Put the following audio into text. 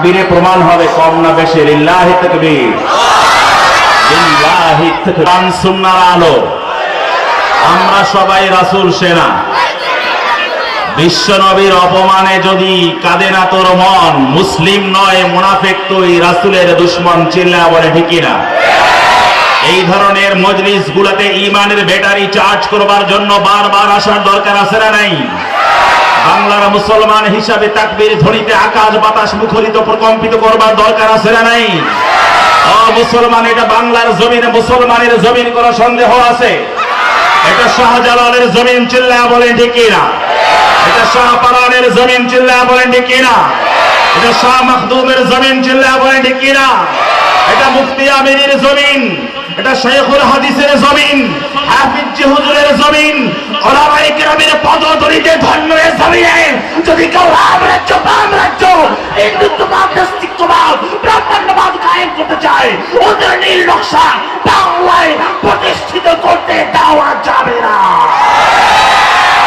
বীরে প্রমাণ হবে কম না বেশি। লিল্লাহি তাকবীর, লিল্লাহি তাকবীর। সুন্নাহর আলো, আমরা সবাই রাসূল সেনা। বিশ্ব নবীর অপমানে যদি কাঁদে না তোর মন, মুসলিম নয় মুনাফিক তুই, রাসূলের দুশমন, চিল্লা বলে ঠিক না? এই ধরনের মজলিস গুলাতে ইমানের ব্যাটারি চার্জ করবার জন্য বারবার আসার দরকার আছে না নাই? বাংলার মুসলমান হিসাবে তাকবীর ধ্বনিতে আকাশ বাতাস মুখরিত প্রকম্পিত করবার দরকার আছে না নাই? মুসলমান, এটা বাংলার জমিন, মুসলমানের জমিন, কোন সন্দেহ আছে? এটা শাহজালালের জমিন, চিল্লা বলেন ঠিক না? এটা শাহপারানের জমিন, চিল্লা বলেন ঠিক না? এটা শাহ মখদুমের জমিন, চিল্লা বলেন ঠিক না? এটা মুফতি আমিরের জমিন, এটা শেখুল হাদিসের জমিন, হাফিজ জি হুজুরের জমিন, ওলামায়ে কেরামের পদধূলিতে ধন্য এই জমিনে যদি কেউ রাম রাজ্য, বাম রাজ্য, হিন্দুত্ববাদ, নাস্তিকবাদ, ব্রাহ্মণ্যবাদ কায়েম করতে চায়, ওদের নীল নকশা বাংলায় প্রতিষ্ঠিত করতে দেওয়া যাবে না।